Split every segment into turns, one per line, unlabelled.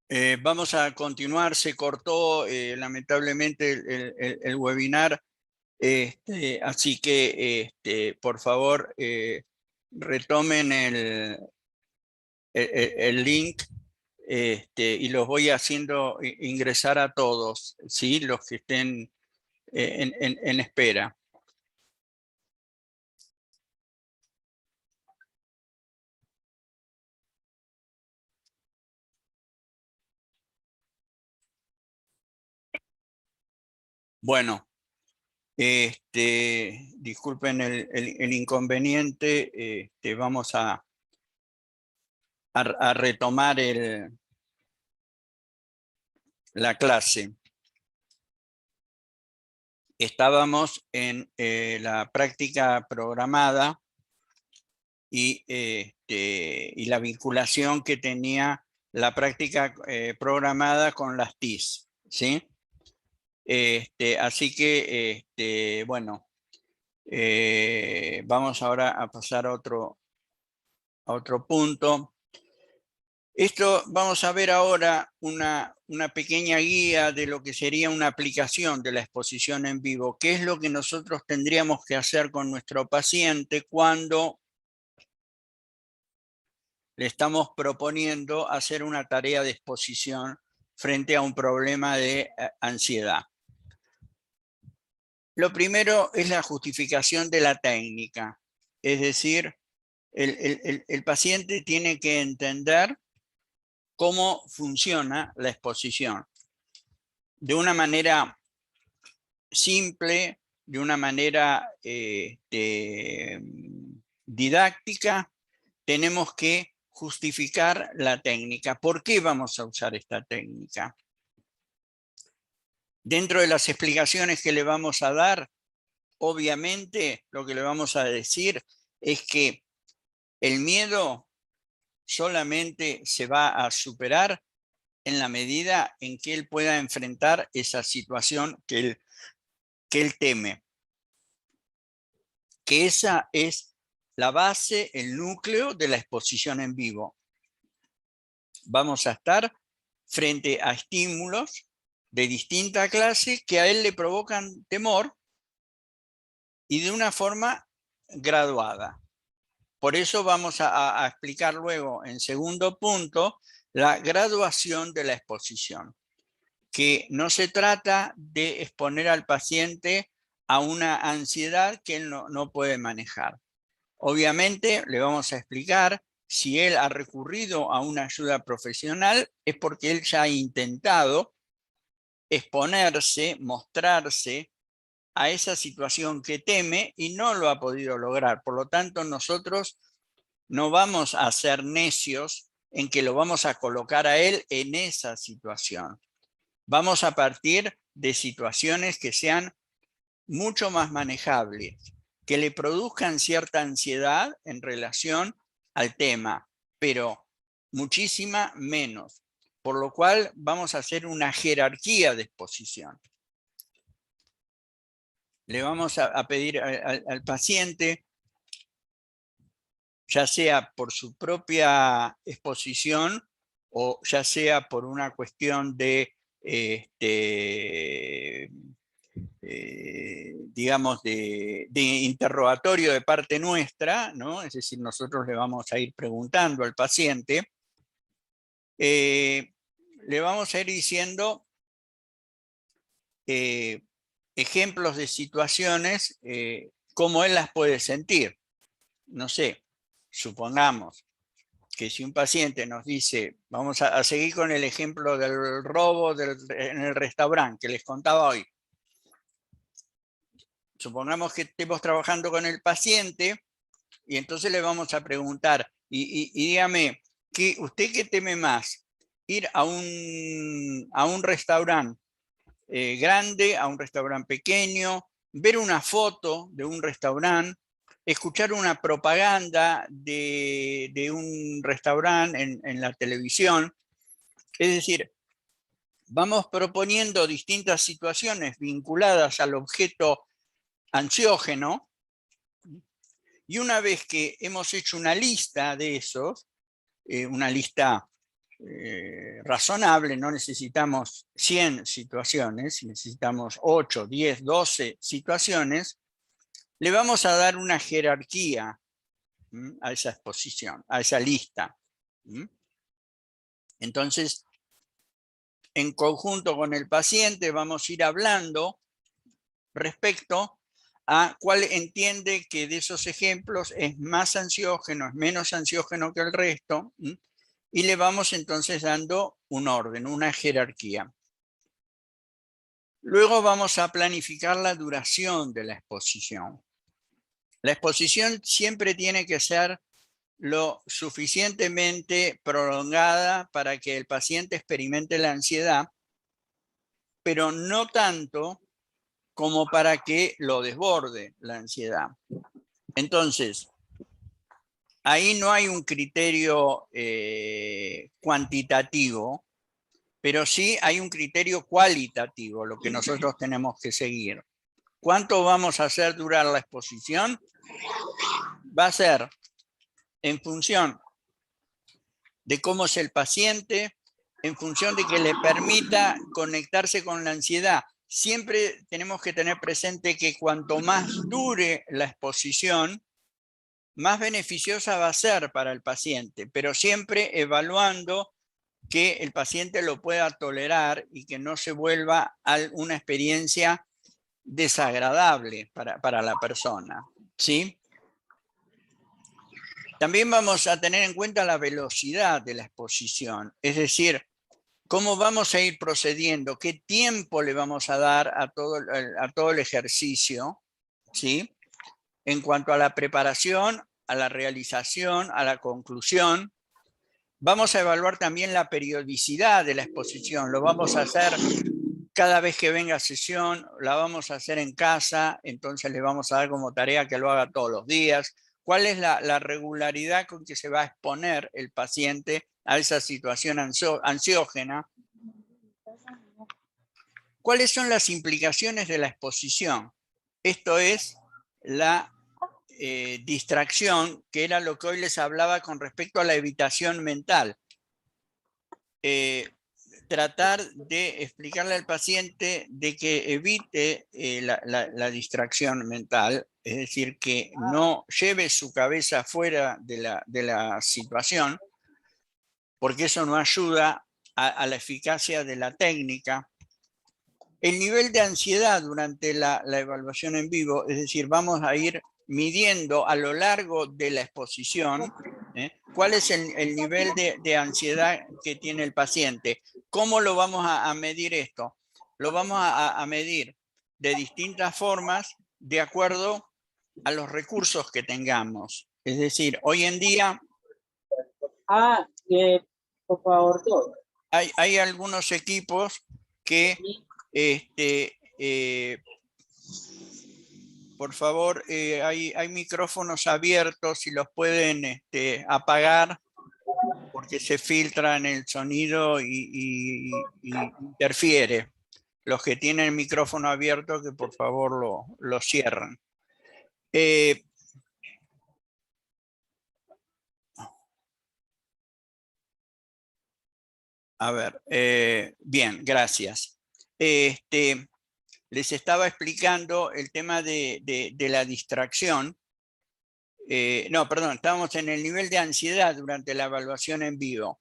Vamos a continuar, se cortó lamentablemente el webinar, así que por favor retomen el link y los voy haciendo ingresar a todos, ¿sí? Los que estén en espera. Bueno, disculpen el inconveniente, vamos a retomar la clase. Estábamos en la práctica programada y la vinculación que tenía la práctica programada con las TIC, ¿sí? Así que, bueno, vamos ahora a pasar a otro punto. Esto vamos a ver ahora una pequeña guía de lo que sería una aplicación de la exposición en vivo. ¿Qué es lo que nosotros tendríamos que hacer con nuestro paciente cuando le estamos proponiendo hacer una tarea de exposición frente a un problema de ansiedad? Lo primero es la justificación de la técnica. Es decir, el paciente tiene que entender cómo funciona la exposición. De una manera simple, de una manera didáctica, tenemos que justificar la técnica. ¿Por qué vamos a usar esta técnica? Dentro de las explicaciones que le vamos a dar, obviamente lo que le vamos a decir es que el miedo solamente se va a superar en la medida en que él pueda enfrentar esa situación que él teme. Que esa es la base, el núcleo de la exposición en vivo. Vamos a estar frente a estímulos de distinta clase que a él le provocan temor y de una forma graduada. Por eso vamos a explicar luego, en segundo punto, la graduación de la exposición. Que no se trata de exponer al paciente a una ansiedad que él no puede manejar. Obviamente le vamos a explicar si él ha recurrido a una ayuda profesional es porque él ya ha intentado exponerse, mostrarse a esa situación que teme y no lo ha podido lograr. Por lo tanto, nosotros no vamos a ser necios en que lo vamos a colocar a él en esa situación. Vamos a partir de situaciones que sean mucho más manejables, que le produzcan cierta ansiedad en relación al tema, pero muchísima menos. Por lo cual vamos a hacer una jerarquía de exposición. Le vamos a pedir al paciente, ya sea por su propia exposición o ya sea por una cuestión de digamos, de interrogatorio de parte nuestra, ¿no? Es decir, nosotros le vamos a ir preguntando al paciente, le vamos a ir diciendo ejemplos de situaciones, cómo él las puede sentir. No sé, supongamos que si un paciente nos dice, vamos a seguir con el ejemplo del robo en el restaurante que les contaba hoy. Supongamos que estemos trabajando con el paciente y entonces le vamos a preguntar, y dígame, ¿usted qué teme más? ¿Ir a un restaurante grande, a un restaurante pequeño, ver una foto de un restaurante, escuchar una propaganda de un restaurante en la televisión? Es decir, vamos proponiendo distintas situaciones vinculadas al objeto ansiógeno. Y una vez que hemos hecho una lista de esos, una lista razonable, no necesitamos 100 situaciones, necesitamos 8, 10, 12 situaciones, le vamos a dar una jerarquía a esa exposición, a esa lista. Entonces, en conjunto con el paciente vamos a ir hablando respecto a cuál entiende que de esos ejemplos es más ansiógeno, es menos ansiógeno que el resto, y le vamos entonces dando un orden, una jerarquía. Luego vamos a planificar la duración de la exposición. La exposición siempre tiene que ser lo suficientemente prolongada para que el paciente experimente la ansiedad, pero no tanto como para que lo desborde la ansiedad. Entonces, ahí no hay un criterio cuantitativo, pero sí hay un criterio cualitativo, lo que nosotros tenemos que seguir. ¿Cuánto vamos a hacer durar la exposición? Va a ser en función de cómo es el paciente, en función de que le permita conectarse con la ansiedad. Siempre tenemos que tener presente que cuanto más dure la exposición, más beneficiosa va a ser para el paciente, pero siempre evaluando que el paciente lo pueda tolerar y que no se vuelva una experiencia desagradable para la persona, ¿sí? También vamos a tener en cuenta la velocidad de la exposición, es decir, cómo vamos a ir procediendo, qué tiempo le vamos a dar a todo el ejercicio, ¿sí? En cuanto a la preparación, a la realización, a la conclusión. Vamos a evaluar también la periodicidad de la exposición. Lo vamos a hacer cada vez que venga sesión, la vamos a hacer en casa, entonces le vamos a dar como tarea que lo haga todos los días. ¿Cuál es la regularidad con que se va a exponer el paciente a esa situación ansiógena? ¿Cuáles son las implicaciones de la exposición? Esto es la distracción, que era lo que hoy les hablaba con respecto a la evitación mental. Tratar de explicarle al paciente de que evite la distracción mental, es decir, que no lleve su cabeza fuera de la situación, porque eso no ayuda a la eficacia de la técnica. El nivel de ansiedad durante la evaluación en vivo, es decir, vamos a ir midiendo a lo largo de la exposición cuál es el nivel de ansiedad que tiene el paciente. ¿Cómo lo vamos a medir esto? Lo vamos a medir de distintas formas de acuerdo a los recursos que tengamos. Es decir, hoy en día
por favor, todo.
Hay algunos equipos que por favor, hay micrófonos abiertos y los pueden apagar porque se filtra en el sonido y interfiere. Los que tienen el micrófono abierto, que por favor lo cierren. A ver, bien, gracias. Les estaba explicando el tema de la distracción. No, perdón, estábamos en el nivel de ansiedad durante la evaluación en vivo.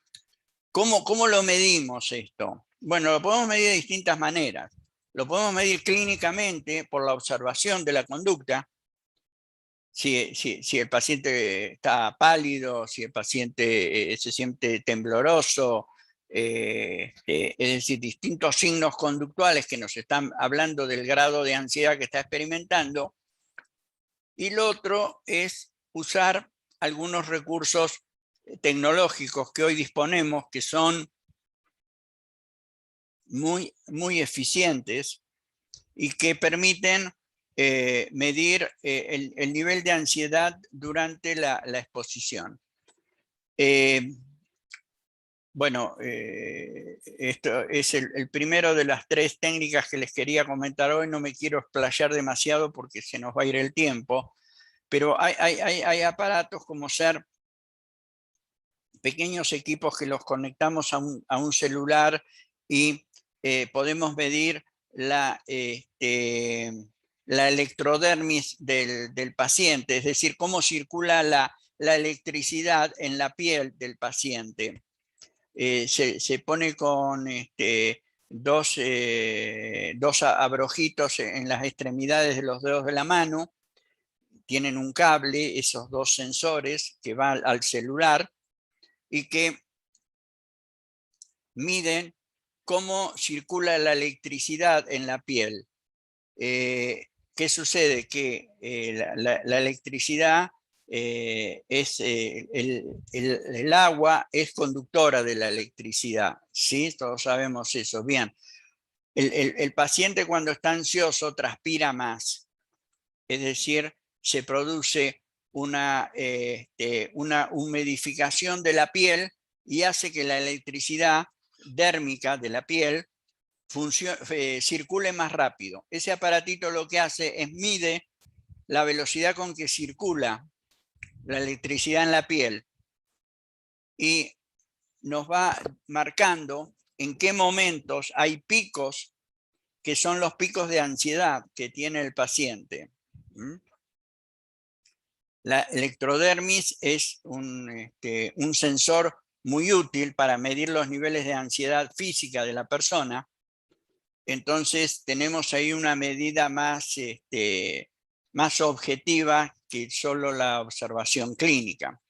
¿Cómo lo medimos esto? Bueno, lo podemos medir de distintas maneras. Lo podemos medir clínicamente por la observación de la conducta. Si el paciente está pálido, si el paciente se siente tembloroso, es decir, distintos signos conductuales que nos están hablando del grado de ansiedad que está experimentando. Y lo otro es usar algunos recursos tecnológicos que hoy disponemos, que son muy eficientes y que permiten medir el nivel de ansiedad durante la exposición. Bueno, esto es el primero de las 3 técnicas que les quería comentar hoy. No me quiero explayar demasiado porque se nos va a ir el tiempo, pero hay aparatos como ser pequeños equipos que los conectamos a un celular y podemos medir la electrodermis del paciente, es decir, cómo circula la electricidad en la piel del paciente. Se pone con dos abrojitos en las extremidades de los dedos de la mano, tienen un cable, esos dos sensores que van al celular y que miden cómo circula la electricidad en la piel. ¿Qué sucede? Que la electricidad el agua es conductora de la electricidad, ¿sí? Todos sabemos eso. Bien, el paciente cuando está ansioso transpira más, es decir, se produce una humidificación de la piel y hace que la electricidad dérmica de la piel circule más rápido. Ese aparatito lo que hace es mide la velocidad con que circula la electricidad en la piel y nos va marcando en qué momentos hay picos que son los picos de ansiedad que tiene el paciente. La electrodermis es un sensor muy útil para medir los niveles de ansiedad física de la persona. Entonces tenemos ahí una medida más objetiva que solo la observación clínica.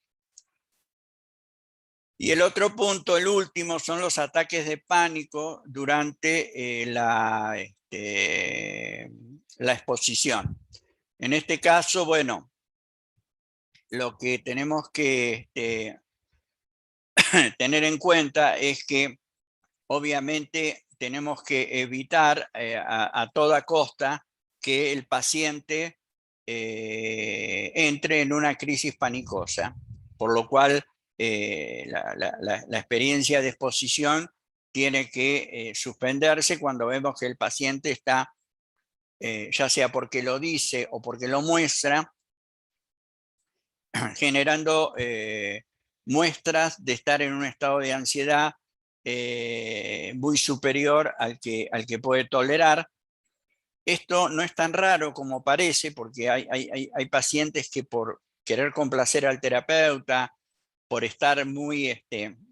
Y el otro punto, el último, son los ataques de pánico durante la exposición. En este caso, bueno, lo que tenemos que tener en cuenta es que obviamente tenemos que evitar a toda costa que el paciente entre en una crisis panicosa, por lo cual la experiencia de exposición tiene que suspenderse cuando vemos que el paciente está, ya sea porque lo dice o porque lo muestra, generando muestras de estar en un estado de ansiedad muy superior al que puede tolerar. Esto no es tan raro como parece, porque hay pacientes que por querer complacer al terapeuta, por estar muy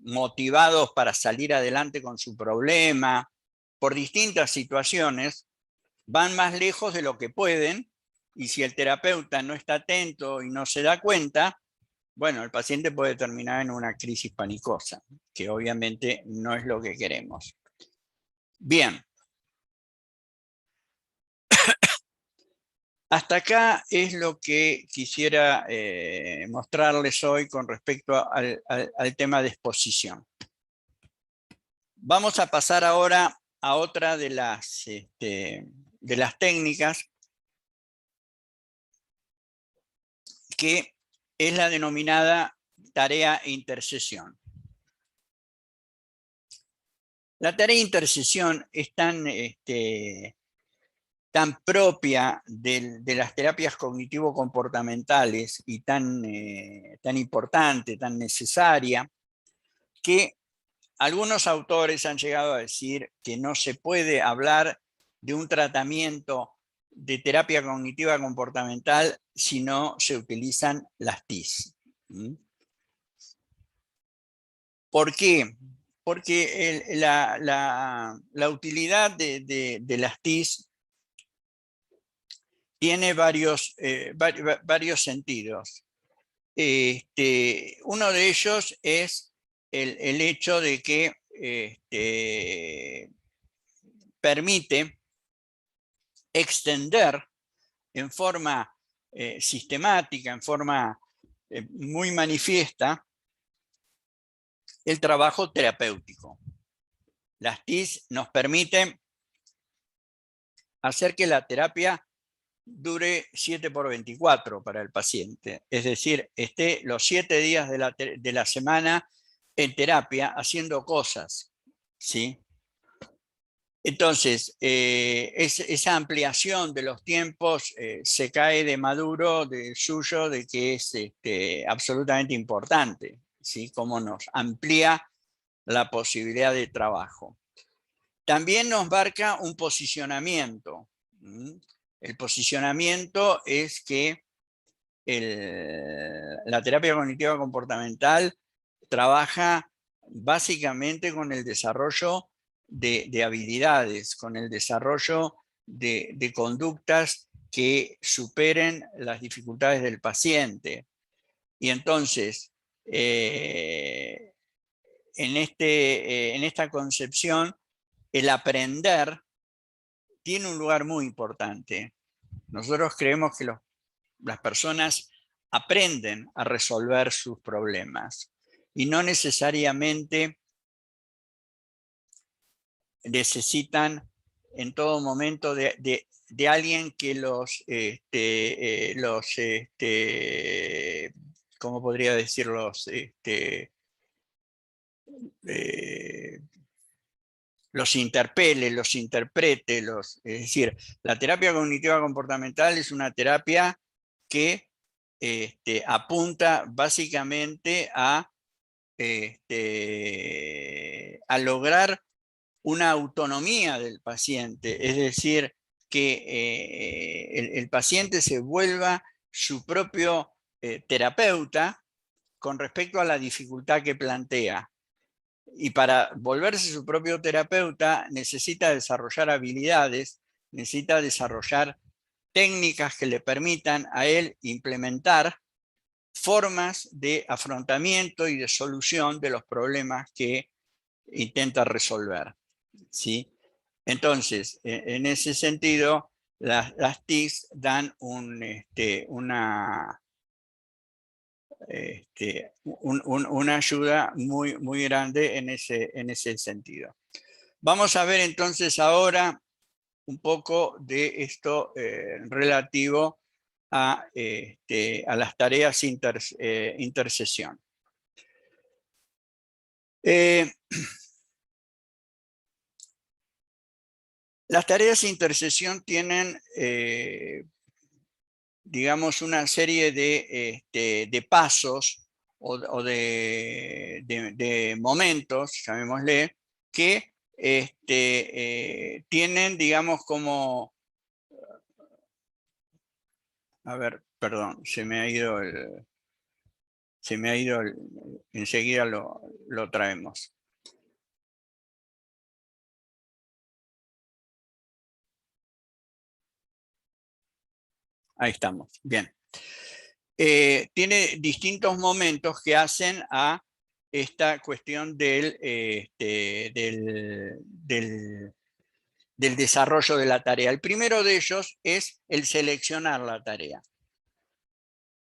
motivados para salir adelante con su problema, por distintas situaciones, van más lejos de lo que pueden, y si el terapeuta no está atento y no se da cuenta, bueno, el paciente puede terminar en una crisis panicosa, que obviamente no es lo que queremos. Bien. Hasta acá es lo que quisiera mostrarles hoy con respecto al tema de exposición. Vamos a pasar ahora a otra de las técnicas, que es la denominada tarea e intercesión. La tarea e intercesión es tan propia de las terapias cognitivo-comportamentales y tan importante, tan necesaria, que algunos autores han llegado a decir que no se puede hablar de un tratamiento de terapia cognitiva comportamental si no se utilizan las TIC. ¿Por qué? Porque la utilidad de las TIC tiene varios sentidos. Uno de ellos es el hecho de que permite extender en forma sistemática, en forma muy manifiesta, el trabajo terapéutico. Las TIC nos permiten hacer que la terapia dure 7×24 para el paciente. Es decir, esté los 7 días de la semana en terapia haciendo cosas, ¿sí? Entonces, esa ampliación de los tiempos se cae de maduro del suyo de que es absolutamente importante. ¿sí? Cómo nos amplía la posibilidad de trabajo. También nos marca un posicionamiento. El posicionamiento es que la terapia cognitiva comportamental trabaja básicamente con el desarrollo de habilidades, con el desarrollo de conductas que superen las dificultades del paciente. Y entonces, en esta concepción, el aprender tiene un lugar muy importante. Nosotros creemos que las personas aprenden a resolver sus problemas y no necesariamente necesitan en todo momento de alguien que ¿cómo podría decirlos? Los interpele, los interprete, es decir, la terapia cognitiva comportamental es una terapia que apunta básicamente a lograr una autonomía del paciente, es decir, que el paciente se vuelva su propio terapeuta con respecto a la dificultad que plantea. Y para volverse su propio terapeuta necesita desarrollar habilidades, necesita desarrollar técnicas que le permitan a él implementar formas de afrontamiento y de solución de los problemas que intenta resolver, ¿sí? Entonces, en ese sentido, las TICs dan una ayuda muy, muy grande en ese sentido. Vamos a ver entonces ahora un poco de esto relativo a las tareas intersesión. Las tareas intersesión tienen, digamos, una serie de pasos o de momentos, llamémosle, que tienen, digamos, como... A ver, perdón, se me ha ido enseguida lo traemos. Ahí estamos, bien. Tiene distintos momentos que hacen a esta cuestión del desarrollo de la tarea. El primero de ellos es el seleccionar la tarea.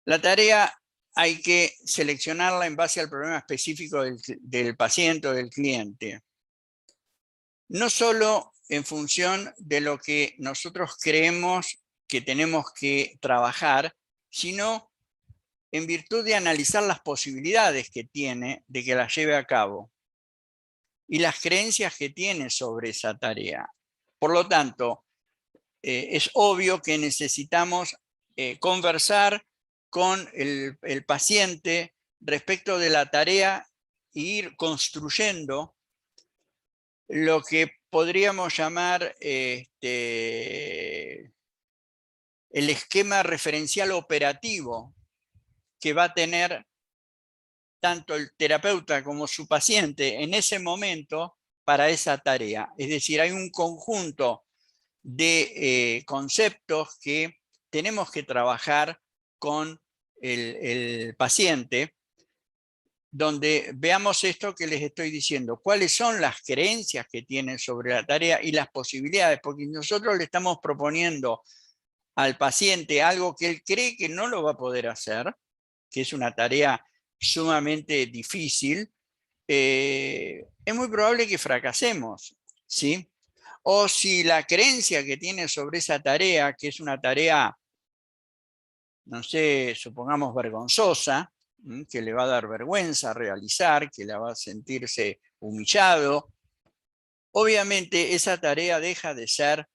La tarea hay que seleccionarla en base al problema específico del paciente o del cliente. No solo en función de lo que nosotros creemos que tenemos que trabajar, sino en virtud de analizar las posibilidades que tiene de que la lleve a cabo y las creencias que tiene sobre esa tarea. Por lo tanto, es obvio que necesitamos conversar con el paciente respecto de la tarea e ir construyendo lo que podríamos llamar el esquema referencial operativo que va a tener tanto el terapeuta como su paciente en ese momento para esa tarea. Es decir, hay un conjunto de conceptos que tenemos que trabajar con el paciente, donde veamos esto que les estoy diciendo, cuáles son las creencias que tienen sobre la tarea y las posibilidades, porque nosotros le estamos proponiendo al paciente algo que él cree que no lo va a poder hacer, que es una tarea sumamente difícil, es muy probable que fracasemos, ¿sí? O si la creencia que tiene sobre esa tarea, que es una tarea, no sé, supongamos vergonzosa, que le va a dar vergüenza realizar, que le va a sentirse humillado, obviamente esa tarea deja de ser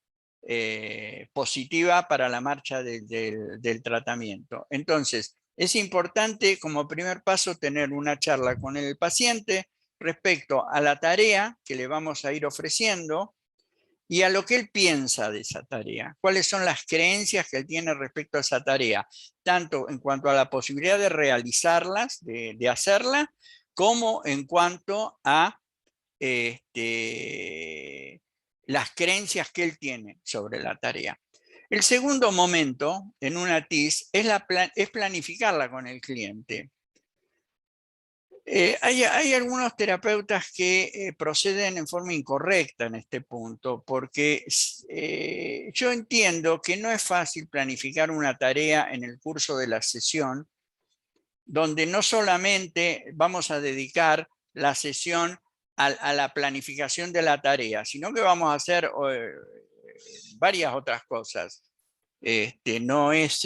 positiva para la marcha del tratamiento. Entonces, Es importante como primer paso tener una charla con el paciente respecto a la tarea que le vamos a ir ofreciendo y a lo que él piensa de esa tarea. Cuáles son las creencias que él tiene respecto a esa tarea, tanto en cuanto a la posibilidad de realizarlas, de hacerla, como en cuanto a las creencias que él tiene sobre la tarea. El segundo momento en una TIS es planificarla con el cliente. Hay algunos terapeutas que proceden en forma incorrecta en este punto, porque yo entiendo que no es fácil planificar una tarea en el curso de la sesión, donde no solamente vamos a dedicar la sesión a la planificación de la tarea, sino que vamos a hacer varias otras cosas. No es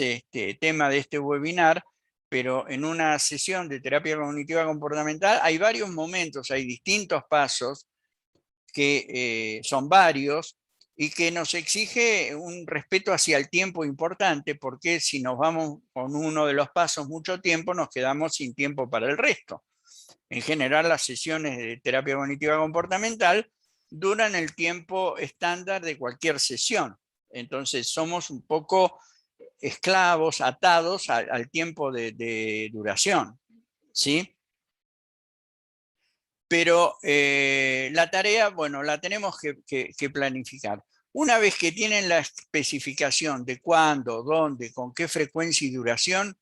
tema de este webinar, pero en una sesión de terapia cognitiva comportamental hay varios momentos, hay distintos pasos que son varios y que nos exige un respeto hacia el tiempo importante, porque si nos vamos con uno de los pasos mucho tiempo, nos quedamos sin tiempo para el resto. En general, las sesiones de terapia cognitiva comportamental duran el tiempo estándar de cualquier sesión. Entonces somos un poco esclavos, atados al tiempo de duración, ¿sí? Pero la tarea, bueno, la tenemos que planificar. Una vez que tienen la especificación de cuándo, dónde, con qué frecuencia y duración,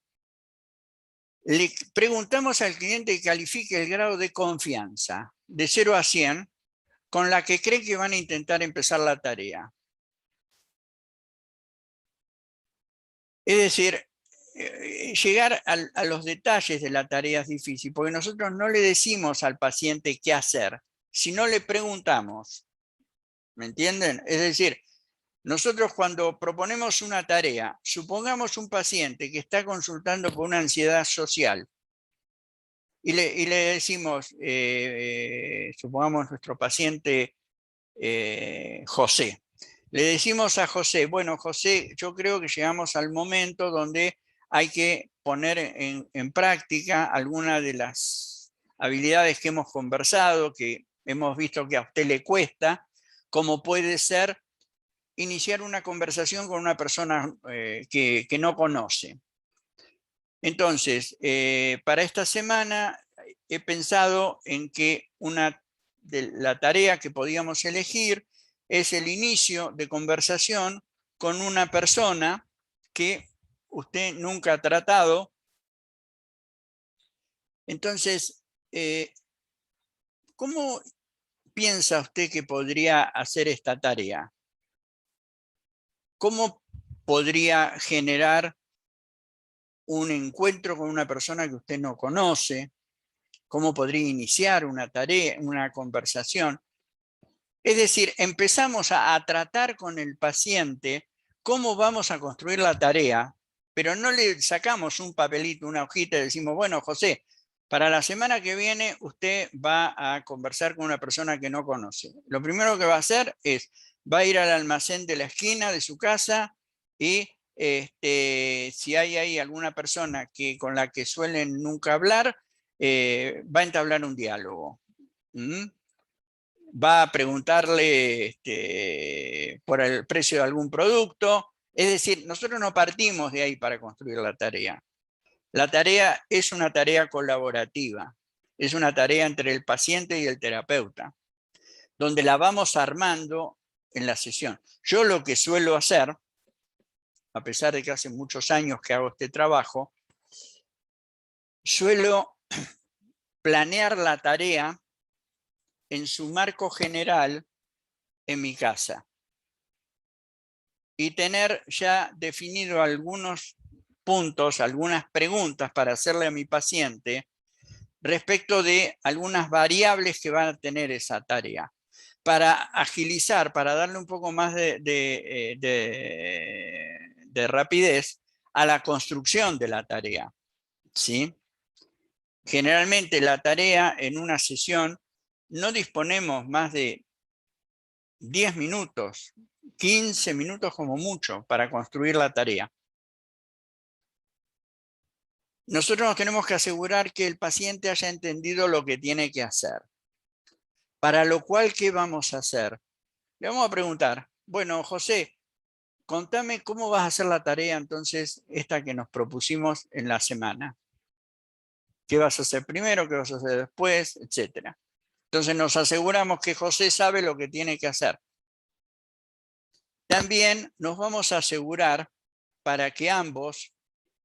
le preguntamos al cliente que califique el grado de confianza de 0 a 100 con la que cree que van a intentar empezar la tarea. Es decir, llegar a los detalles de la tarea es difícil, porque nosotros no le decimos al paciente qué hacer, sino le preguntamos. ¿Me entienden? Es decir, nosotros cuando proponemos una tarea, supongamos un paciente que está consultando por una ansiedad social y le decimos, supongamos nuestro paciente José, le decimos a José, bueno José, yo creo que llegamos al momento donde hay que poner en práctica algunas de las habilidades que hemos conversado, que hemos visto que a usted le cuesta, como puede ser iniciar una conversación con una persona que no conoce. Entonces, para esta semana he pensado en que una de la tarea que podíamos elegir es el inicio de conversación con una persona que usted nunca ha tratado. Entonces, ¿cómo piensa usted que podría hacer esta tarea? ¿Cómo podría generar un encuentro con una persona que usted no conoce? ¿Cómo podría iniciar una tarea, una conversación? Es decir, empezamos a tratar con el paciente cómo vamos a construir la tarea, pero no le sacamos un papelito, una hojita y decimos, bueno, José, para la semana que viene usted va a conversar con una persona que no conoce. Lo primero que va a hacer es, va a ir al almacén de la esquina de su casa y si hay ahí alguna persona con la que suelen nunca hablar, va a entablar un diálogo. Va a preguntarle por el precio de algún producto. Es decir, nosotros no partimos de ahí para construir la tarea. La tarea es una tarea colaborativa, es una tarea entre el paciente y el terapeuta, donde la vamos armando en la sesión. Yo lo que suelo hacer, a pesar de que hace muchos años que hago este trabajo, suelo planear la tarea en su marco general en mi casa y tener ya definido algunos puntos, algunas preguntas para hacerle a mi paciente respecto de algunas variables que van a tener esa tarea, para agilizar, para darle un poco más de rapidez a la construcción de la tarea, ¿sí? Generalmente la tarea en una sesión no disponemos más de 10 minutos, 15 minutos como mucho para construir la tarea. nosotros nos tenemos que asegurar que el paciente haya entendido lo que tiene que hacer. Para lo cual, ¿qué vamos a hacer? Le vamos a preguntar, bueno, José, contame cómo vas a hacer la tarea entonces, esta que nos propusimos en la semana. ¿Qué vas a hacer primero? ¿Qué vas a hacer después? Etcétera. Entonces nos aseguramos que José sabe lo que tiene que hacer. También nos vamos a asegurar para que ambos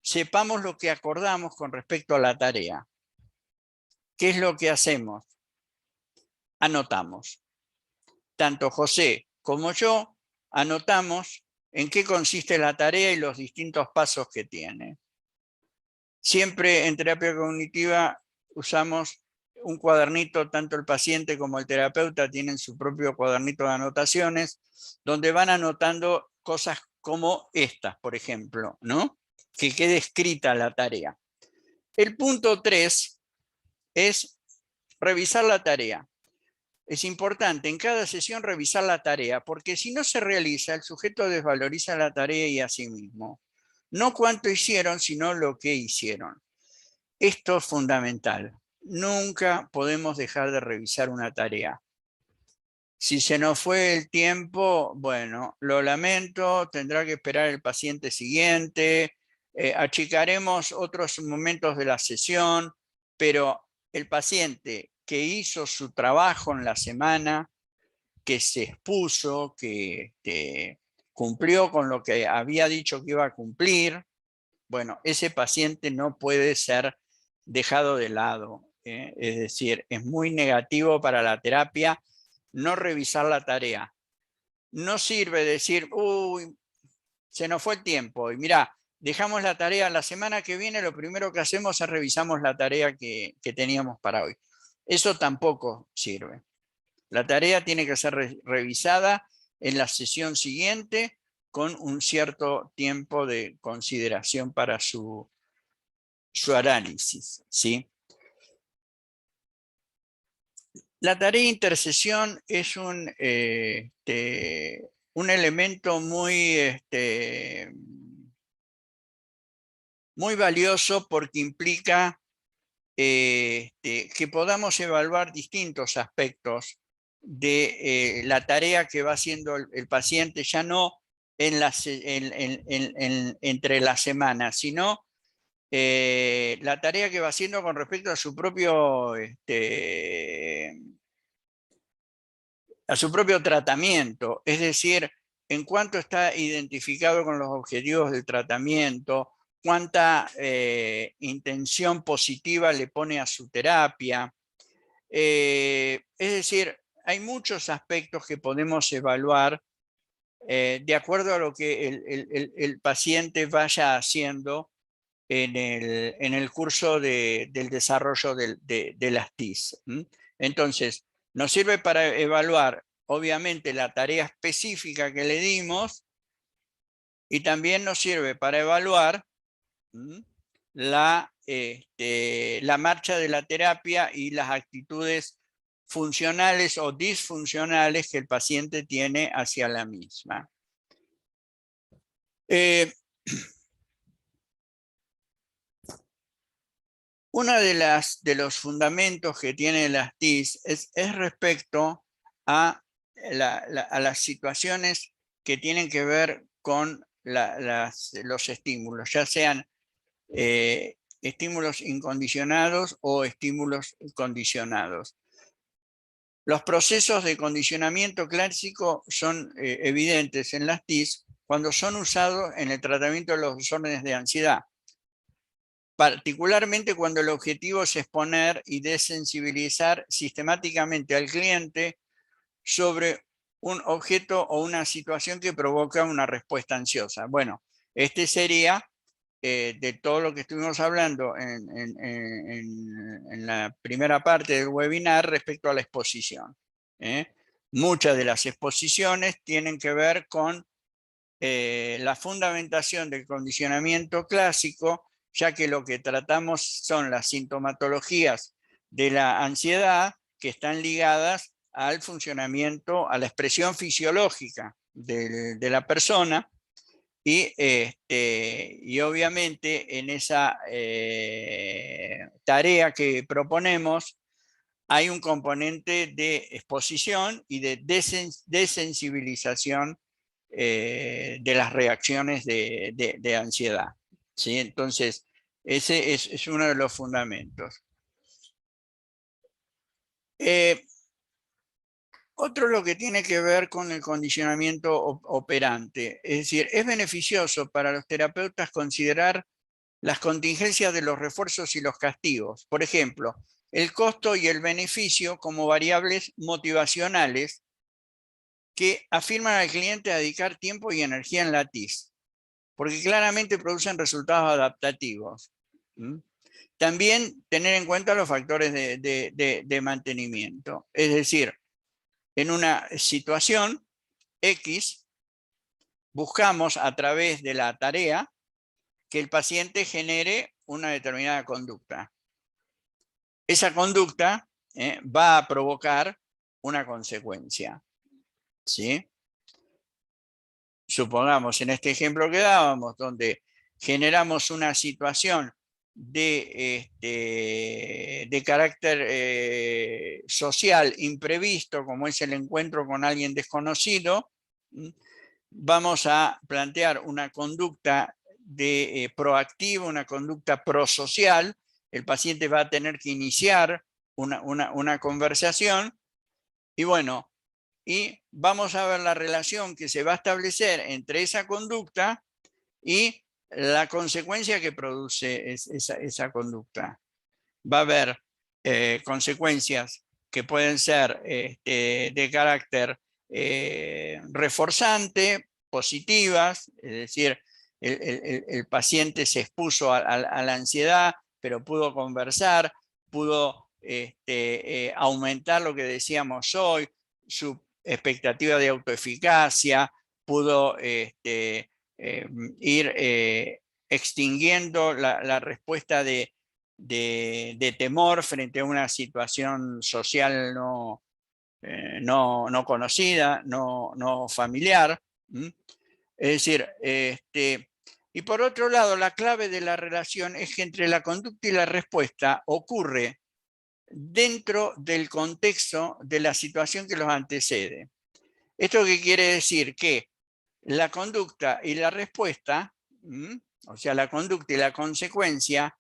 sepamos lo que acordamos con respecto a la tarea. ¿Qué es lo que hacemos? Anotamos. Tanto José como yo anotamos en qué consiste la tarea y los distintos pasos que tiene. Siempre en terapia cognitiva usamos un cuadernito, tanto el paciente como el terapeuta tienen su propio cuadernito de anotaciones, donde van anotando cosas como estas, por ejemplo, ¿no? Que quede escrita la tarea. El punto 3 es revisar la tarea. Es importante en cada sesión revisar la tarea, porque si no se realiza, el sujeto desvaloriza la tarea y a sí mismo. No cuánto hicieron, sino lo que hicieron. Esto es fundamental. Nunca podemos dejar de revisar una tarea. Si se nos fue el tiempo, bueno, lo lamento, tendrá que esperar el paciente siguiente, achicaremos otros momentos de la sesión, pero el paciente que hizo su trabajo en la semana, que se expuso, que cumplió con lo que había dicho que iba a cumplir, bueno, ese paciente no puede ser dejado de lado. Es decir, es muy negativo para la terapia no revisar la tarea. No sirve decir, uy, se nos fue el tiempo y mira, dejamos la tarea la semana que viene, lo primero que hacemos es revisamos la tarea que teníamos para hoy. Eso tampoco sirve. La tarea tiene que ser revisada en la sesión siguiente con un cierto tiempo de consideración para su análisis, ¿sí? La tarea de intercesión es un elemento muy, muy valioso porque implica que podamos evaluar distintos aspectos de la tarea que va haciendo el paciente, ya no entre las semanas, sino la tarea que va haciendo con respecto a su propio tratamiento, es decir, en cuánto está identificado con los objetivos del tratamiento, cuánta intención positiva le pone a su terapia. Es decir, hay muchos aspectos que podemos evaluar de acuerdo a lo que el paciente vaya haciendo en el curso del desarrollo de las TIC. Entonces, nos sirve para evaluar, obviamente, la tarea específica que le dimos y también nos sirve para evaluar la marcha de la terapia y las actitudes funcionales o disfuncionales que el paciente tiene hacia la misma. Uno de los fundamentos que tiene las TIC es respecto a las situaciones que tienen que ver con los estímulos, ya sean estímulos incondicionados o estímulos condicionados. Los procesos de condicionamiento clásico son evidentes en las TIC cuando son usados en el tratamiento de los desórdenes de ansiedad, particularmente cuando el objetivo es exponer y desensibilizar sistemáticamente al cliente sobre un objeto o una situación que provoca una respuesta ansiosa. Bueno, este sería de todo lo que estuvimos hablando en la primera parte del webinar respecto a la exposición. Muchas de las exposiciones tienen que ver con la fundamentación del condicionamiento clásico, ya que lo que tratamos son las sintomatologías de la ansiedad que están ligadas al funcionamiento, a la expresión fisiológica de la persona, Y obviamente en esa tarea que proponemos hay un componente de exposición y de desensibilización de las reacciones de ansiedad, ¿sí? Entonces, ese es uno de los fundamentos. Otro lo que tiene que ver con el condicionamiento operante, es decir, es beneficioso para los terapeutas considerar las contingencias de los refuerzos y los castigos. Por ejemplo, el costo y el beneficio como variables motivacionales que afirman al cliente a dedicar tiempo y energía en la TIS, porque claramente producen resultados adaptativos. También tener en cuenta los factores de mantenimiento. Es decir, en una situación X, buscamos a través de la tarea que el paciente genere una determinada conducta. Esa conducta va a provocar una consecuencia, ¿sí? Supongamos en este ejemplo que dábamos, donde generamos una situación de carácter social imprevisto, como es el encuentro con alguien desconocido, vamos a plantear una conducta proactiva, una conducta prosocial. El paciente va a tener que iniciar una conversación y bueno, y vamos a ver la relación que se va a establecer entre esa conducta y la consecuencia que produce esa conducta. Va a haber consecuencias que pueden ser de carácter reforzante, positivas, es decir, el paciente se expuso a la ansiedad, pero pudo conversar, pudo aumentar lo que decíamos hoy, su expectativa de autoeficacia, pudo ir extinguiendo la respuesta de temor frente a una situación social no conocida, no familiar. Es decir, y por otro lado, la clave de la relación es que entre la conducta y la respuesta ocurre dentro del contexto de la situación que los antecede. ¿Esto qué quiere decir? Que la conducta y la respuesta, o sea, la conducta y la consecuencia,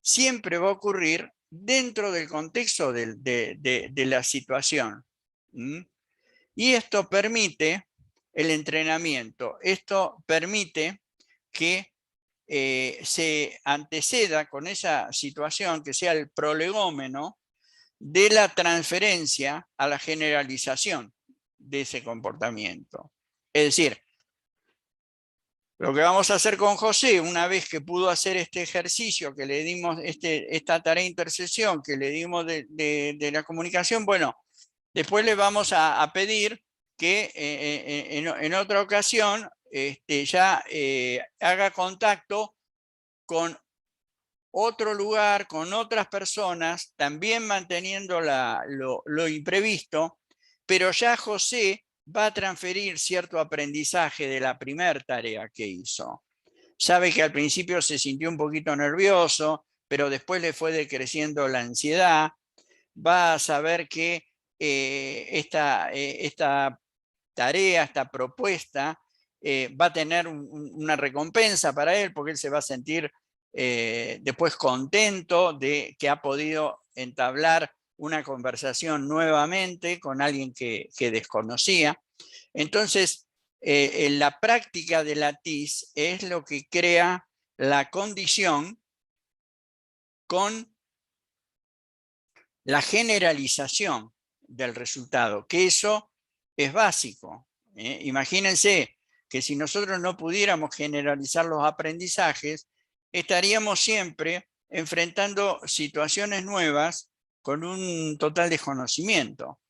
siempre va a ocurrir dentro del contexto de la situación. Y esto permite el entrenamiento, esto permite que se anteceda con esa situación, que sea el prolegómeno de la transferencia a la generalización de ese comportamiento. Es decir, lo que vamos a hacer con José, una vez que pudo hacer este ejercicio, que le dimos esta tarea de intercesión, que le dimos de la comunicación, bueno, después le vamos a pedir que en otra ocasión ya haga contacto con otro lugar, con otras personas, también manteniendo lo imprevisto, pero ya José va a transferir cierto aprendizaje de la primera tarea que hizo. Sabe que al principio se sintió un poquito nervioso, pero después le fue decreciendo la ansiedad. Va a saber que esta tarea, esta propuesta, va a tener una recompensa para él, porque él se va a sentir después contento de que ha podido entablar una conversación nuevamente con alguien que desconocía. Entonces, en la práctica de la TIS es lo que crea la condición con la generalización del resultado, que eso es básico. Imagínense que si nosotros no pudiéramos generalizar los aprendizajes, estaríamos siempre enfrentando situaciones nuevas con un total desconocimiento.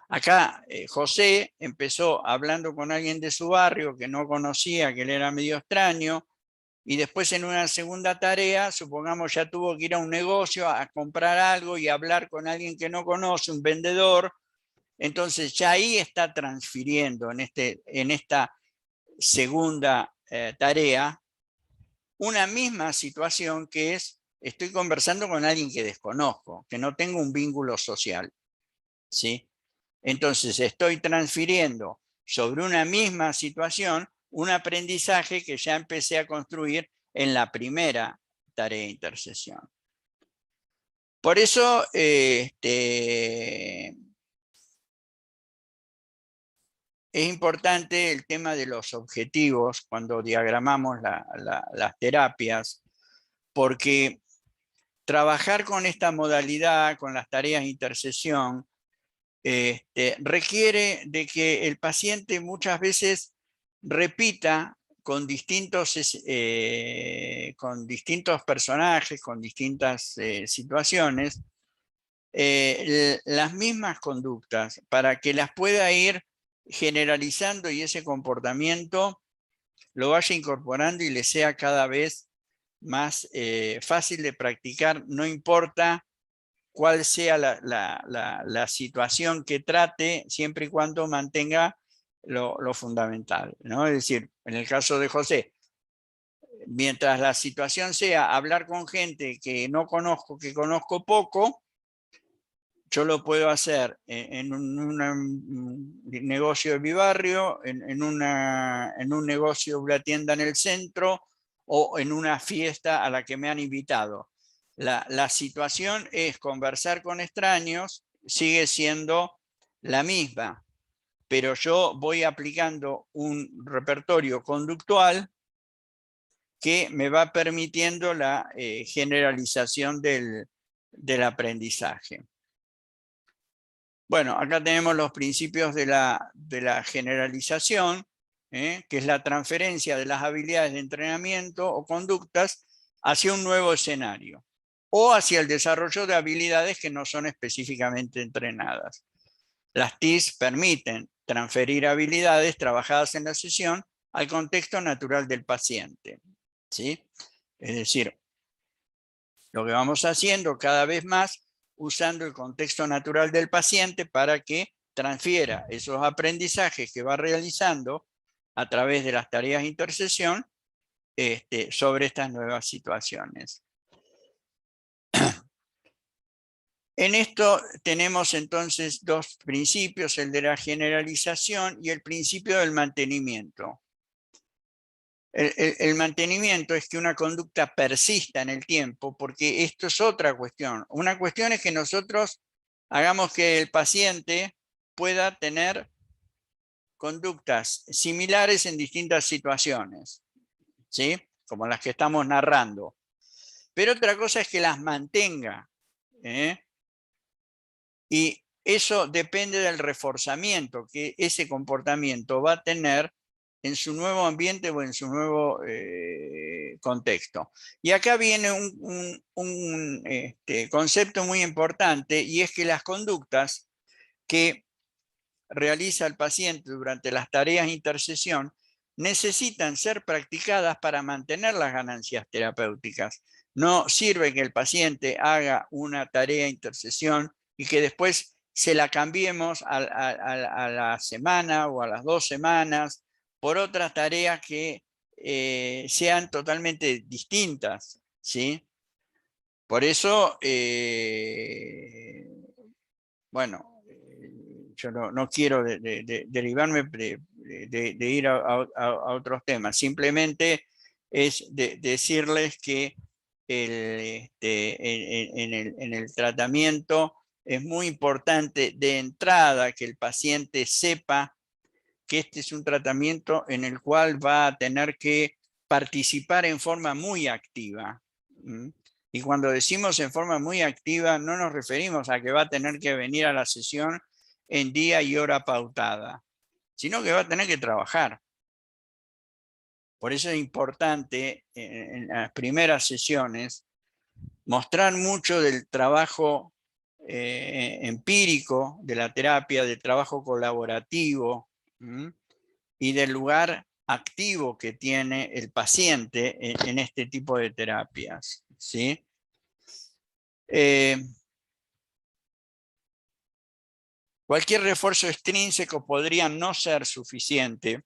Acá José empezó hablando con alguien de su barrio que no conocía, que él era medio extraño, y después en una segunda tarea, supongamos ya tuvo que ir a un negocio a comprar algo y hablar con alguien que no conoce, un vendedor, entonces ya ahí está transfiriendo en esta segunda tarea una misma situación que es, estoy conversando con alguien que desconozco, que no tengo un vínculo social, ¿sí? Entonces estoy transfiriendo sobre una misma situación un aprendizaje que ya empecé a construir en la primera tarea de intercesión. Por eso, es importante el tema de los objetivos cuando diagramamos las terapias, porque trabajar con esta modalidad, con las tareas de intercesión, requiere de que el paciente muchas veces repita con distintos personajes, con distintas situaciones, las mismas conductas para que las pueda ir generalizando y ese comportamiento lo vaya incorporando y le sea cada vez más fácil de practicar, no importa cuál sea la situación que trate, siempre y cuando mantenga lo fundamental, ¿no? Es decir, en el caso de José, mientras la situación sea hablar con gente que no conozco, que conozco poco, yo lo puedo hacer en un negocio de mi barrio, en un negocio, una tienda en el centro o en una fiesta a la que me han invitado. La situación es conversar con extraños, sigue siendo la misma, pero yo voy aplicando un repertorio conductual que me va permitiendo la generalización del aprendizaje. Bueno, acá tenemos los principios de la generalización, que es la transferencia de las habilidades de entrenamiento o conductas hacia un nuevo escenario o hacia el desarrollo de habilidades que no son específicamente entrenadas. Las TIC permiten transferir habilidades trabajadas en la sesión al contexto natural del paciente, ¿sí? Es decir, lo que vamos haciendo cada vez más usando el contexto natural del paciente para que transfiera esos aprendizajes que va realizando a través de las tareas de intercesión sobre estas nuevas situaciones. En esto tenemos entonces dos principios, el de la generalización y el principio del mantenimiento. El mantenimiento es que una conducta persista en el tiempo, porque esto es otra cuestión. Una cuestión es que nosotros hagamos que el paciente pueda tener conductas similares en distintas situaciones, ¿sí? Como las que estamos narrando. Pero otra cosa es que las mantenga, ¿eh? Y eso depende del reforzamiento que ese comportamiento va a tener en su nuevo ambiente o en su nuevo contexto. Y acá viene un concepto muy importante, y es que las conductas que realiza el paciente durante las tareas de intercesión necesitan ser practicadas para mantener las ganancias terapéuticas. No sirve que el paciente haga una tarea de intercesión y que después se la cambiemos a la semana o a las 2 semanas por otras tareas que sean totalmente distintas, ¿sí? Por eso, bueno, yo no quiero derivarme de ir a otros temas, simplemente es decirles que en el tratamiento es muy importante de entrada que el paciente sepa que este es un tratamiento en el cual va a tener que participar en forma muy activa. Y cuando decimos en forma muy activa, no nos referimos a que va a tener que venir a la sesión en día y hora pautada, sino que va a tener que trabajar. Por eso es importante en las primeras sesiones mostrar mucho del trabajo empírico de la terapia, del trabajo colaborativo y del lugar activo que tiene el paciente en este tipo de terapias, ¿sí? Cualquier refuerzo extrínseco podría no ser suficiente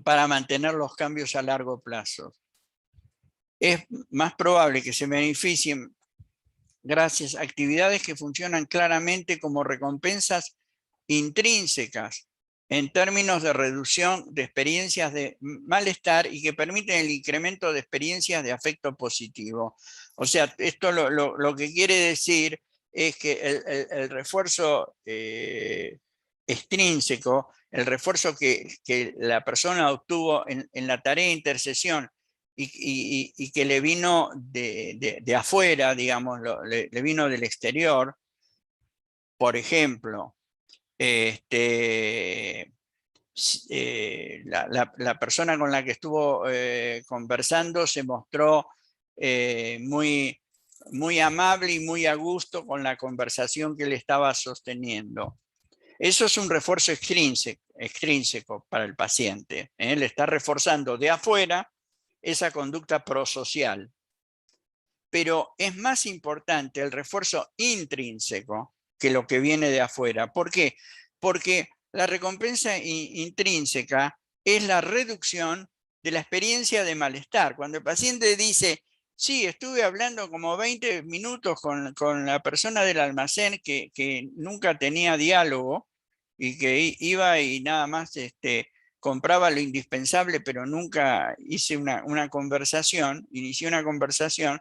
para mantener los cambios a largo plazo. Es más probable que se beneficien gracias a actividades que funcionan claramente como recompensas intrínsecas en términos de reducción de experiencias de malestar y que permiten el incremento de experiencias de afecto positivo. O sea, esto lo que quiere decir es que el refuerzo extrínseco, el refuerzo que la persona obtuvo en la tarea de intercesión y que le vino de afuera, digamos, le vino del exterior, por ejemplo, la persona con la que estuvo conversando se mostró muy amable y muy a gusto con la conversación que le estaba sosteniendo. Eso es un refuerzo extrínseco para el paciente. Le está reforzando de afuera esa conducta prosocial. Pero es más importante el refuerzo intrínseco que lo que viene de afuera. ¿Por qué? Porque la recompensa intrínseca es la reducción de la experiencia de malestar. Cuando el paciente dice, sí, estuve hablando como 20 minutos con la persona del almacén que nunca tenía diálogo y que iba y nada más compraba lo indispensable, pero nunca hice una conversación, inicié una conversación,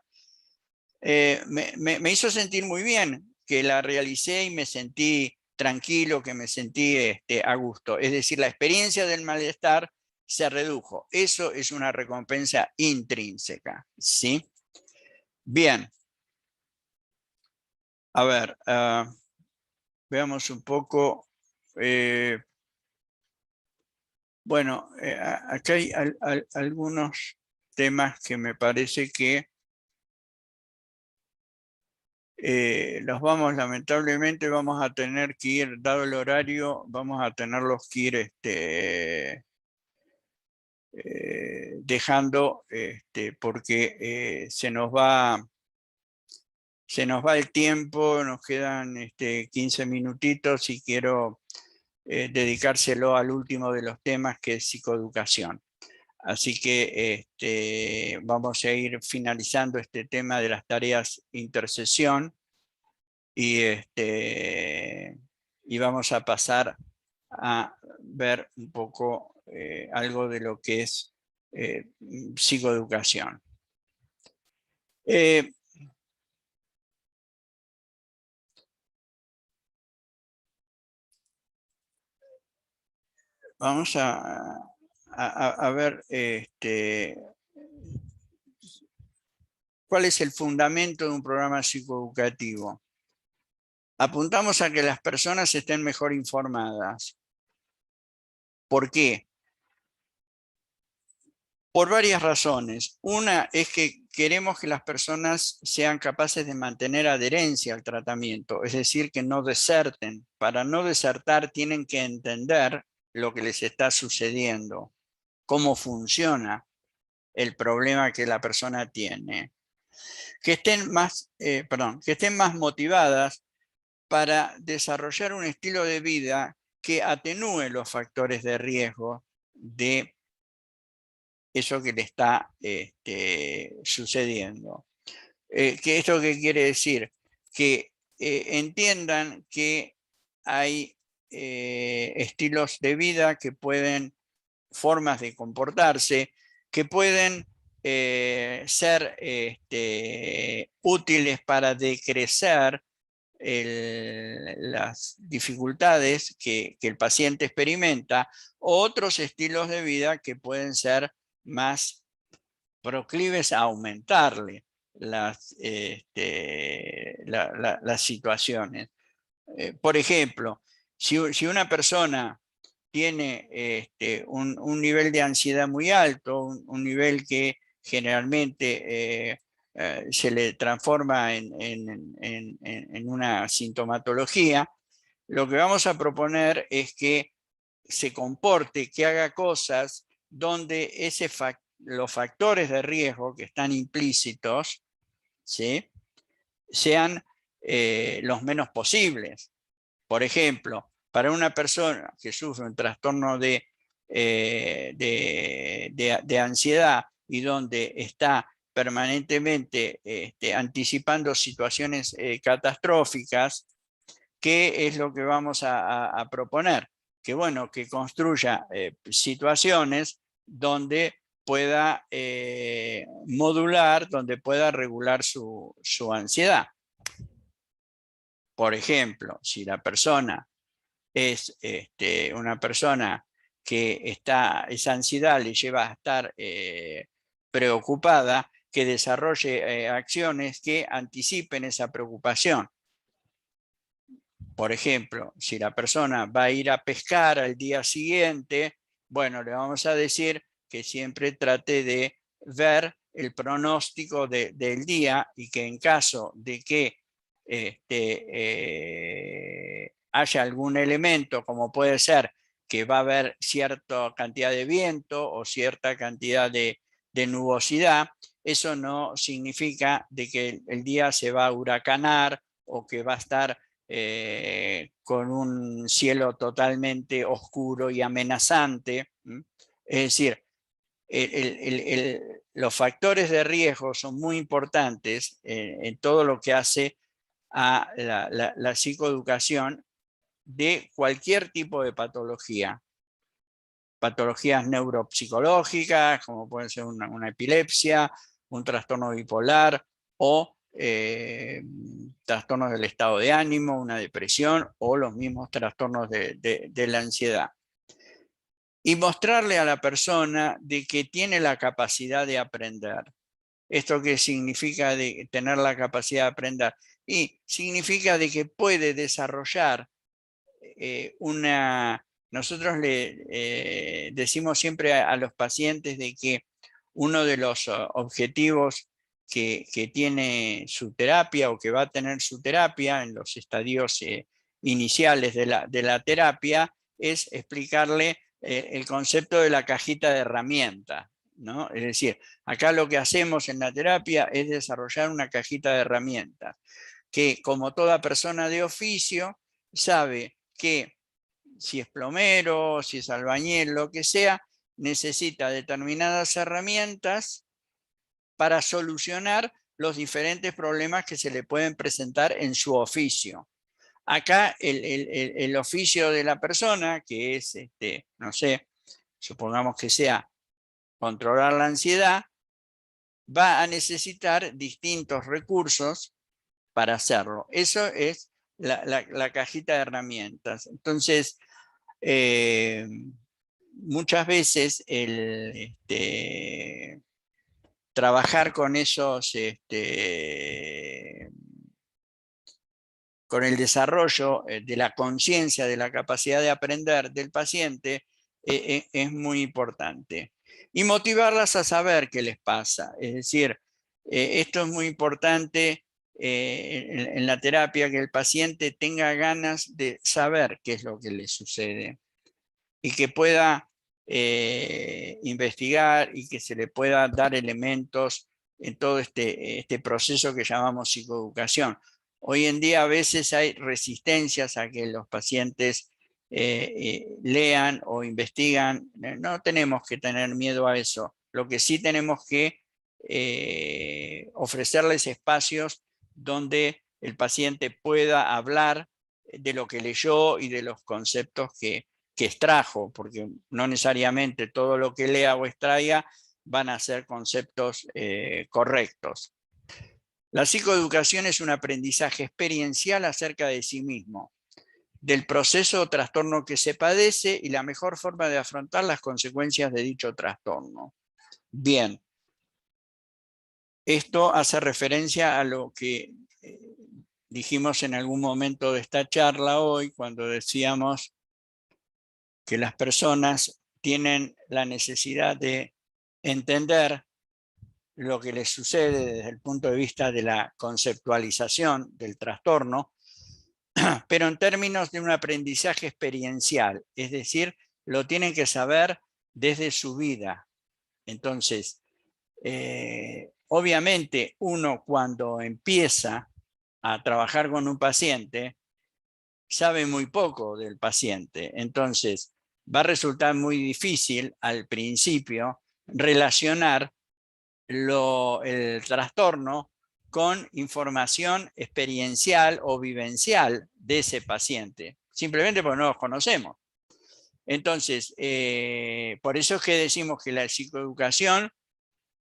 me hizo sentir muy bien, que la realicé y me sentí tranquilo, que me sentí a gusto. Es decir, la experiencia del malestar se redujo. Eso es una recompensa intrínseca, ¿sí? Bien. A ver, veamos un poco. Bueno, acá hay algunos temas que me parece que lamentablemente vamos a tener que ir, dado el horario, vamos a tenerlos que ir dejando porque se nos va el tiempo, nos quedan 15 minutitos y quiero dedicárselo al último de los temas, que es psicoeducación. Así que vamos a ir finalizando este tema de las tareas intercesión y vamos a pasar a ver un poco algo de lo que es psicoeducación. Vamos a ver cuál es el fundamento de un programa psicoeducativo. Apuntamos a que las personas estén mejor informadas. ¿Por qué? Por varias razones. Una es que queremos que las personas sean capaces de mantener adherencia al tratamiento, es decir, que no deserten. Para no desertar tienen que entender lo que les está sucediendo, cómo funciona el problema que la persona tiene. Que estén más motivadas para desarrollar un estilo de vida que atenúe los factores de riesgo de eso que le está sucediendo. ¿Esto qué quiere decir? Que entiendan que hay estilos de vida que pueden, formas de comportarse, que pueden ser útiles para decrecer las dificultades que el paciente experimenta, o otros estilos de vida que pueden ser más proclives a aumentarle las situaciones. Por ejemplo, si una persona tiene un nivel de ansiedad muy alto, un nivel que generalmente se le transforma en una sintomatología, lo que vamos a proponer es que se comporte, que haga cosas donde los factores de riesgo que están implícitos, ¿sí?, sean los menos posibles. Por ejemplo, para una persona que sufre un trastorno de de ansiedad y donde está permanentemente anticipando situaciones catastróficas, ¿qué es lo que vamos a proponer? Que bueno, que construya situaciones donde pueda modular, donde pueda regular su ansiedad. Por ejemplo, si la persona es una persona que esa ansiedad le lleva a estar preocupada, que desarrolle acciones que anticipen esa preocupación. Por ejemplo, si la persona va a ir a pescar al día siguiente, bueno, le vamos a decir que siempre trate de ver el pronóstico del día y que en caso de que haya algún elemento, como puede ser que va a haber cierta cantidad de viento o cierta cantidad de nubosidad, eso no significa de que el día se va a huracanar o que va a estar con un cielo totalmente oscuro y amenazante. Es decir, los factores de riesgo son muy importantes en todo lo que hace a la psicoeducación de cualquier tipo de patología. Patologías neuropsicológicas, como puede ser una epilepsia, un trastorno bipolar o trastornos del estado de ánimo, una depresión o los mismos trastornos de la ansiedad. Y mostrarle a la persona de que tiene la capacidad de aprender. ¿Esto qué significa de tener la capacidad de aprender? Y significa de que puede desarrollar nosotros le decimos siempre a los pacientes de que uno de los objetivos que tiene su terapia o que va a tener su terapia en los estadios iniciales de la terapia es explicarle el concepto de la cajita de herramientas, ¿no? Es decir, acá lo que hacemos en la terapia es desarrollar una cajita de herramientas que, como toda persona de oficio, sabe que si es plomero, si es albañil, lo que sea, necesita determinadas herramientas para solucionar los diferentes problemas que se le pueden presentar en su oficio. Acá el oficio de la persona, que es, no sé, supongamos que sea controlar la ansiedad, va a necesitar distintos recursos para hacerlo. Eso es la cajita de herramientas. Entonces, muchas veces trabajar con esos, con el desarrollo de la conciencia, de la capacidad de aprender del paciente, es muy importante. Y motivarlas a saber qué les pasa. Es decir, esto es muy importante en la terapia, que el paciente tenga ganas de saber qué es lo que le sucede y que pueda investigar y que se le pueda dar elementos en todo este proceso que llamamos psicoeducación. Hoy en día a veces hay resistencias a que los pacientes lean o investigan. No tenemos que tener miedo a eso. Lo que sí tenemos que ofrecerles espacios donde el paciente pueda hablar de lo que leyó y de los conceptos que extrajo, porque no necesariamente todo lo que lea o extraiga van a ser conceptos correctos. La psicoeducación es un aprendizaje experiencial acerca de sí mismo, del proceso o trastorno que se padece y la mejor forma de afrontar las consecuencias de dicho trastorno. Bien, esto hace referencia a lo que dijimos en algún momento de esta charla hoy, cuando decíamos que las personas tienen la necesidad de entender lo que les sucede desde el punto de vista de la conceptualización del trastorno, pero en términos de un aprendizaje experiencial, es decir, lo tienen que saber desde su vida. Entonces, obviamente uno cuando empieza a trabajar con un paciente, sabe muy poco del paciente. Entonces, va a resultar muy difícil al principio relacionar el trastorno con información experiencial o vivencial de ese paciente, simplemente porque no los conocemos. Entonces, por eso es que decimos que la psicoeducación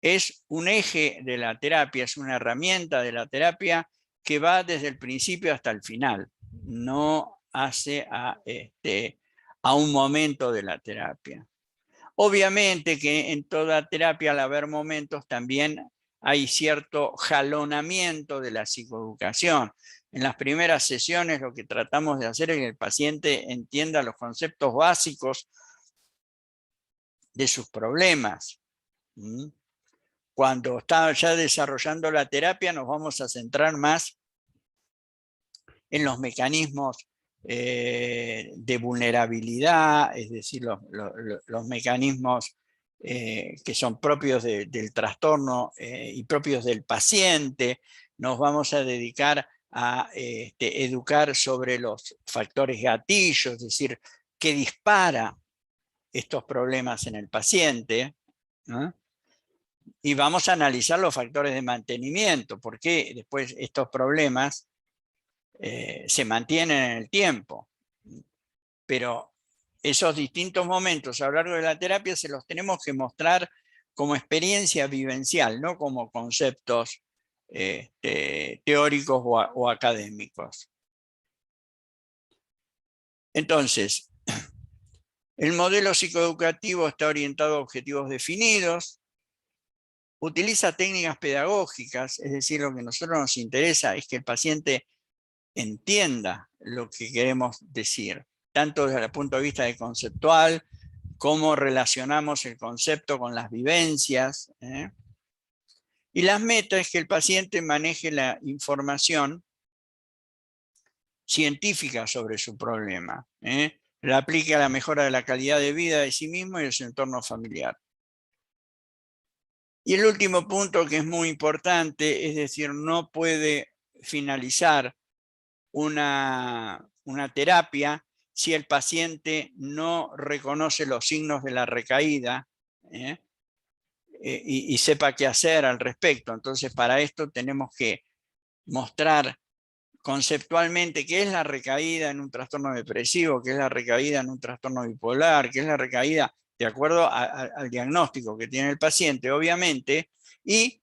es un eje de la terapia, es una herramienta de la terapia que va desde el principio hasta el final, no hace a un momento de la terapia. Obviamente que en toda terapia, al haber momentos, también hay cierto jalonamiento de la psicoeducación. En las primeras sesiones lo que tratamos de hacer es que el paciente entienda los conceptos básicos de sus problemas. Cuando está ya desarrollando la terapia, nos vamos a centrar más en los mecanismos de vulnerabilidad, es decir, los mecanismos que son propios del trastorno y propios del paciente. Nos vamos a dedicar a educar sobre los factores gatillos, es decir, qué dispara estos problemas en el paciente, ¿no? Y vamos a analizar los factores de mantenimiento, porque después estos problemas se mantienen en el tiempo. Pero esos distintos momentos a lo largo de la terapia se los tenemos que mostrar como experiencia vivencial, no como conceptos teóricos o académicos. Entonces, el modelo psicoeducativo está orientado a objetivos definidos, utiliza técnicas pedagógicas, es decir, lo que a nosotros nos interesa es que el paciente entienda lo que queremos decir, tanto desde el punto de vista de conceptual, cómo relacionamos el concepto con las vivencias. Y las metas es que el paciente maneje la información científica sobre su problema, la aplique a la mejora de la calidad de vida de sí mismo y de su entorno familiar. Y el último punto, que es muy importante, es decir, no puede finalizar una terapia si el paciente no reconoce los signos de la recaída y sepa qué hacer al respecto. Entonces, para esto tenemos que mostrar conceptualmente qué es la recaída en un trastorno depresivo, qué es la recaída en un trastorno bipolar, qué es la recaída de acuerdo al diagnóstico que tiene el paciente, obviamente, y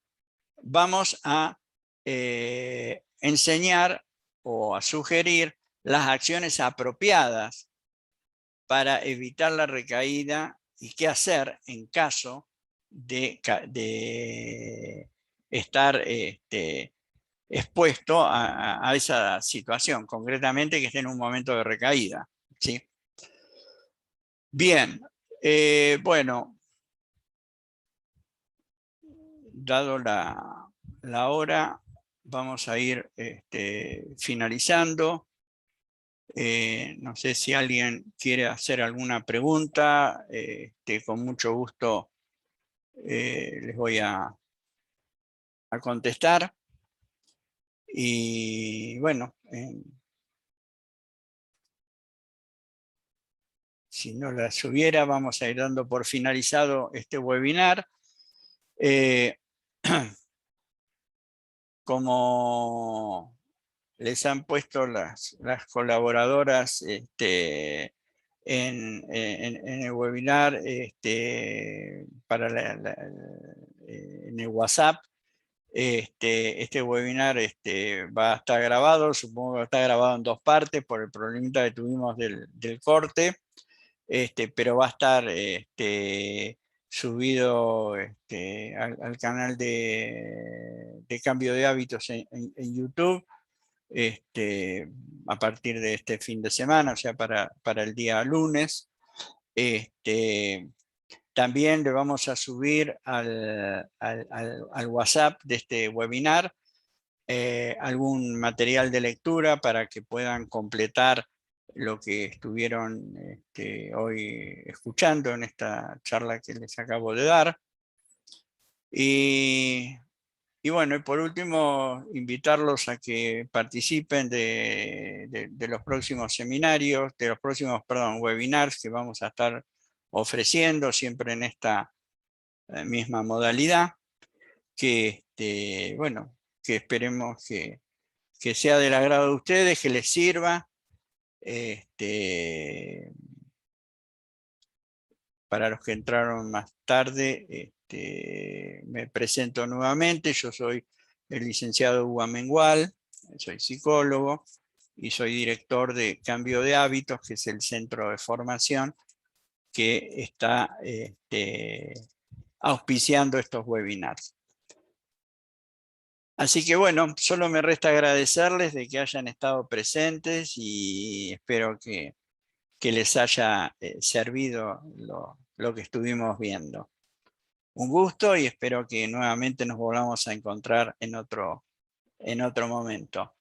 vamos a enseñar o a sugerir las acciones apropiadas para evitar la recaída y qué hacer en caso de estar expuesto a esa situación, concretamente que esté en un momento de recaída, ¿sí? Bien, bueno, dado la hora, vamos a ir finalizando. No sé si alguien quiere hacer alguna pregunta, con mucho gusto les voy a contestar. Y bueno, si no las hubiera, vamos a ir dando por finalizado este webinar. Como les han puesto las colaboradoras en el webinar en el WhatsApp, este webinar va a estar grabado, supongo que está grabado en dos partes por el problemita que tuvimos del corte, pero va a estar subido al canal de Cambio de Hábitos en YouTube a partir de este fin de semana, o sea, para el día lunes. También le vamos a subir al WhatsApp de este webinar algún material de lectura para que puedan completar lo que estuvieron hoy escuchando en esta charla que les acabo de dar. Y bueno, y por último, invitarlos a que participen de de los próximos seminarios, de los próximos, perdón, webinars que vamos a estar ofreciendo siempre en esta misma modalidad, que, bueno, que esperemos que sea del agrado de ustedes, que les sirva. Para los que entraron más tarde, me presento nuevamente. Yo soy el licenciado Hugo Amengual, soy psicólogo y soy director de Cambio de Hábitos, que es el centro de formación que está auspiciando estos webinars. Así que bueno, solo me resta agradecerles de que hayan estado presentes y espero que les haya servido lo que estuvimos viendo. Un gusto y espero que nuevamente nos volvamos a encontrar en otro momento.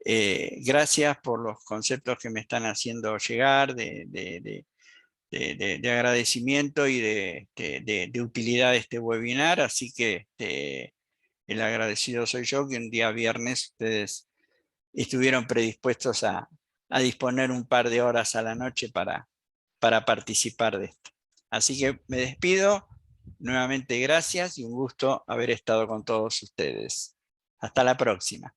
Gracias por los conceptos que me están haciendo llegar de agradecimiento y de utilidad de este webinar, así que el agradecido soy yo, que un día viernes ustedes estuvieron predispuestos a disponer un par de horas a la noche para participar de esto. Así que me despido, nuevamente gracias y un gusto haber estado con todos ustedes. Hasta la próxima.